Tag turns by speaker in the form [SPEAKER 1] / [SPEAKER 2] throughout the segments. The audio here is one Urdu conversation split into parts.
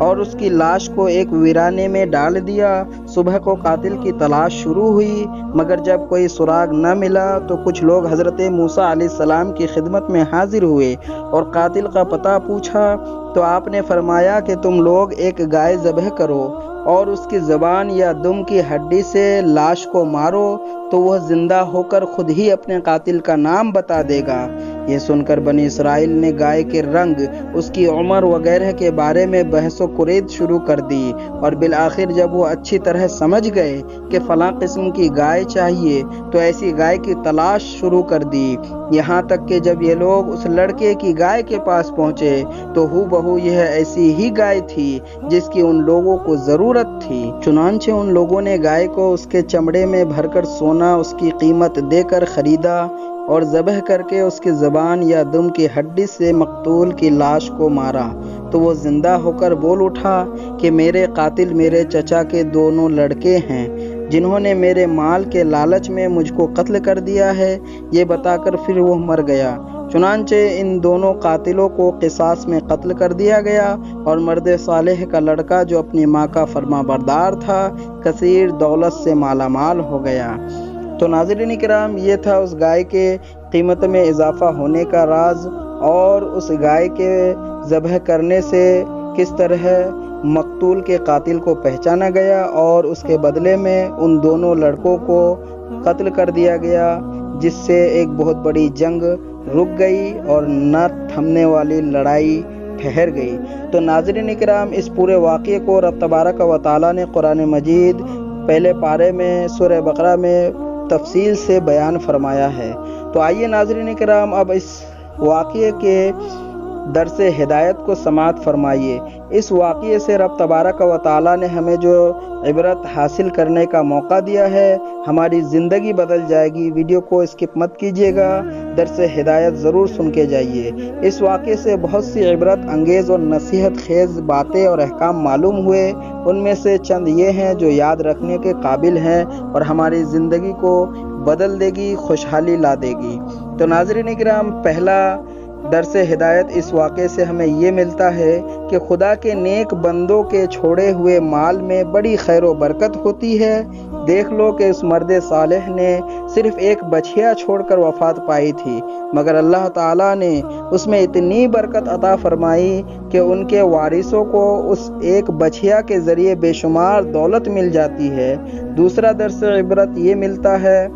[SPEAKER 1] اور اس کی لاش کو ایک ویرانے میں ڈال دیا۔ صبح کو قاتل کی تلاش شروع ہوئی، مگر جب کوئی سراغ نہ ملا تو کچھ لوگ حضرت موسیٰ علیہ السلام کی خدمت میں حاضر ہوئے اور قاتل کا پتہ پوچھا تو آپ نے فرمایا کہ تم لوگ ایک گائے ذبح کرو اور اس کی زبان یا دم کی ہڈی سے لاش کو مارو تو وہ زندہ ہو کر خود ہی اپنے قاتل کا نام بتا دے گا۔ یہ سن کر بنی اسرائیل نے گائے کے رنگ، اس کی عمر وغیرہ کے بارے میں بحث و کرید شروع کر دی، اور بالآخر جب وہ اچھی طرح سمجھ گئے کہ فلاں قسم کی گائے چاہیے تو ایسی گائے کی تلاش شروع کر دی، یہاں تک کہ جب یہ لوگ اس لڑکے کی گائے کے پاس پہنچے تو ہو بہو یہ ایسی ہی گائے تھی جس کی ان لوگوں کو ضرورت تھی۔ چنانچہ ان لوگوں نے گائے کو اس کے چمڑے میں بھر کر سونا اس کی قیمت دے کر خریدا اور ذبح کر کے اس کی زبان یا دم کی ہڈی سے مقتول کی لاش کو مارا تو وہ زندہ ہو کر بول اٹھا کہ میرے قاتل میرے چچا کے دونوں لڑکے ہیں جنہوں نے میرے مال کے لالچ میں مجھ کو قتل کر دیا ہے۔ یہ بتا کر پھر وہ مر گیا۔ چنانچہ ان دونوں قاتلوں کو قصاص میں قتل کر دیا گیا، اور مرد صالح کا لڑکا جو اپنی ماں کا فرما بردار تھا کثیر دولت سے مالا مال ہو گیا۔ تو ناظرین کرام، یہ تھا اس گائے کے قیمت میں اضافہ ہونے کا راز، اور اس گائے کے ذبح کرنے سے کس طرح مقتول کے قاتل کو پہچانا گیا اور اس کے بدلے میں ان دونوں لڑکوں کو قتل کر دیا گیا، جس سے ایک بہت بڑی جنگ رک گئی اور نہ تھمنے والی لڑائی ٹھہر گئی۔ تو ناظرین کرام، اس پورے واقعے کو رب تبارک و تعالیٰ نے قرآن مجید پہلے پارے میں سورہ بقرہ میں تفصیل سے بیان فرمایا ہے۔ تو آئیے ناظرین کرام، اب اس واقعے کے درس ہدایت کو سماعت فرمائیے۔ اس واقعے سے رب تبارک و تعالیٰ نے ہمیں جو عبرت حاصل کرنے کا موقع دیا ہے، ہماری زندگی بدل جائے گی۔ ویڈیو کو اسکپ مت کیجیے گا، درس ہدایت ضرور سن کے جائیے۔ اس واقعے سے بہت سی عبرت انگیز اور نصیحت خیز باتیں اور احکام معلوم ہوئے۔ ان میں سے چند یہ ہیں جو یاد رکھنے کے قابل ہیں اور ہماری زندگی کو بدل دے گی، خوشحالی لا دے گی۔ تو ناظرین کرام، پہلا درس ہدایت اس واقعے سے ہمیں یہ ملتا ہے کہ خدا کے نیک بندوں کے چھوڑے ہوئے مال میں بڑی خیر و برکت ہوتی ہے۔ دیکھ لو کہ اس مرد صالح نے صرف ایک بچھیا چھوڑ کر وفات پائی تھی، مگر اللہ تعالیٰ نے اس میں اتنی برکت عطا فرمائی کہ ان کے وارثوں کو اس ایک بچھیا کے ذریعے بے شمار دولت مل جاتی ہے۔ دوسرا درس عبرت یہ ملتا ہے،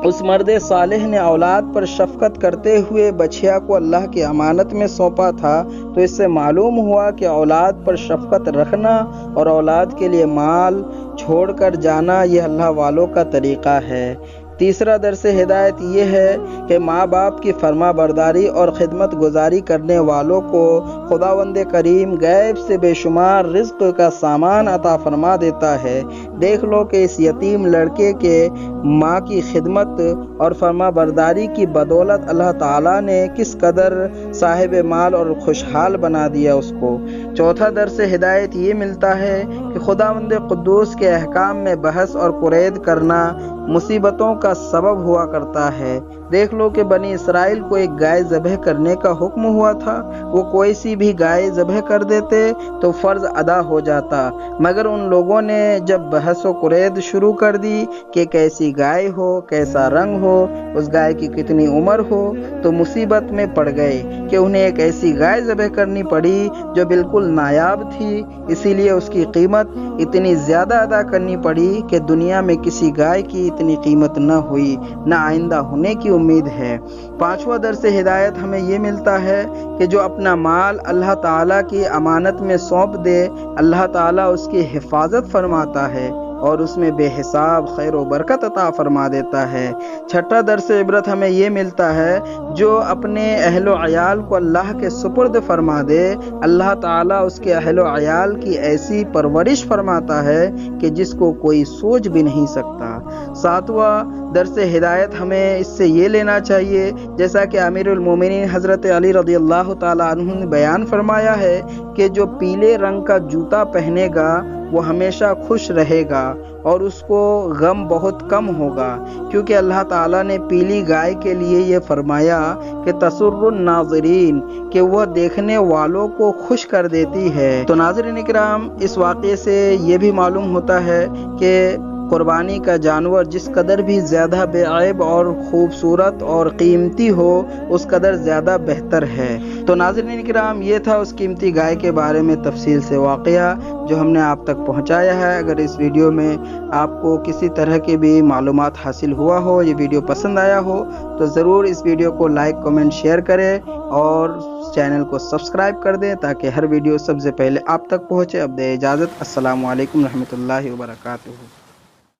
[SPEAKER 1] اس مرد صالح نے اولاد پر شفقت کرتے ہوئے بچھیا کو اللہ کی امانت میں سونپا تھا، تو اس سے معلوم ہوا کہ اولاد پر شفقت رکھنا اور اولاد کے لیے مال چھوڑ کر جانا یہ اللہ والوں کا طریقہ ہے۔ تیسرا درس ہدایت یہ ہے کہ ماں باپ کی فرما برداری اور خدمت گزاری کرنے والوں کو خداوند کریم غیب سے بے شمار رزق کا سامان عطا فرما دیتا ہے۔ دیکھ لو کہ اس یتیم لڑکے کے ماں کی خدمت اور فرما برداری کی بدولت اللہ تعالیٰ نے کس قدر صاحب مال اور خوشحال بنا دیا اس کو۔ چوتھا درس ہدایت یہ ملتا ہے کہ خداوند قدوس کے احکام میں بحث اور کرید کرنا مصیبتوں کا سبب ہوا کرتا ہے۔ دیکھ لو کہ بنی اسرائیل کو ایک گائے ذبح کرنے کا حکم ہوا تھا، وہ کوئی سی بھی گائے ذبح کر دیتے تو فرض ادا ہو جاتا، مگر ان لوگوں نے جب بحث و کرید شروع کر دی کہ کیسی گائے ہو، کیسا رنگ ہو، اس گائے کی کتنی عمر ہو، تو مصیبت میں پڑ گئے کہ انہیں ایک ایسی گائے ذبح کرنی پڑی جو بالکل نایاب تھی، اسی لیے اس کی قیمت اتنی زیادہ ادا کرنی پڑی کہ دنیا میں کسی گائے کی اتنی قیمت نہ ہوئی، نہ آئندہ ہونے کی امید ہے۔ پانچواں درس ہدایت ہمیں یہ ملتا ہے کہ جو اپنا مال اللہ تعالیٰ کی امانت میں سونپ دے، اللہ تعالیٰ اس کی حفاظت فرماتا ہے اور اس میں بے حساب خیر و برکت عطا فرما دیتا ہے۔ چھٹا درس عبرت ہمیں یہ ملتا ہے، جو اپنے اہل و عیال کو اللہ کے سپرد فرما دے، اللہ تعالیٰ اس کے اہل و عیال کی ایسی پرورش فرماتا ہے کہ جس کو کوئی سوچ بھی نہیں سکتا۔ ساتواں درس ہدایت ہمیں اس سے یہ لینا چاہیے، جیسا کہ امیر المومنین حضرت علی رضی اللہ تعالیٰ عنہ نے بیان فرمایا ہے کہ جو پیلے رنگ کا جوتا پہنے گا وہ ہمیشہ خوش رہے گا اور اس کو غم بہت کم ہوگا، کیونکہ اللہ تعالیٰ نے پیلی گائے کے لیے یہ فرمایا کہ تسر الناظرین، کہ وہ دیکھنے والوں کو خوش کر دیتی ہے۔ تو ناظرین کرام، اس واقعے سے یہ بھی معلوم ہوتا ہے کہ قربانی کا جانور جس قدر بھی زیادہ بے عیب اور خوبصورت اور قیمتی ہو، اس قدر زیادہ بہتر ہے۔ تو ناظرین کرام، یہ تھا اس قیمتی گائے کے بارے میں تفصیل سے واقعہ جو ہم نے آپ تک پہنچایا ہے۔ اگر اس ویڈیو میں آپ کو کسی طرح کی بھی معلومات حاصل ہوا ہو، یہ ویڈیو پسند آیا ہو، تو ضرور اس ویڈیو کو لائک، کمنٹ، شیئر کریں اور چینل کو سبسکرائب کر دیں تاکہ ہر ویڈیو سب سے پہلے آپ تک پہنچے۔ اب دے اجازت، السلام علیکم رحمۃ اللہ وبرکاتہ۔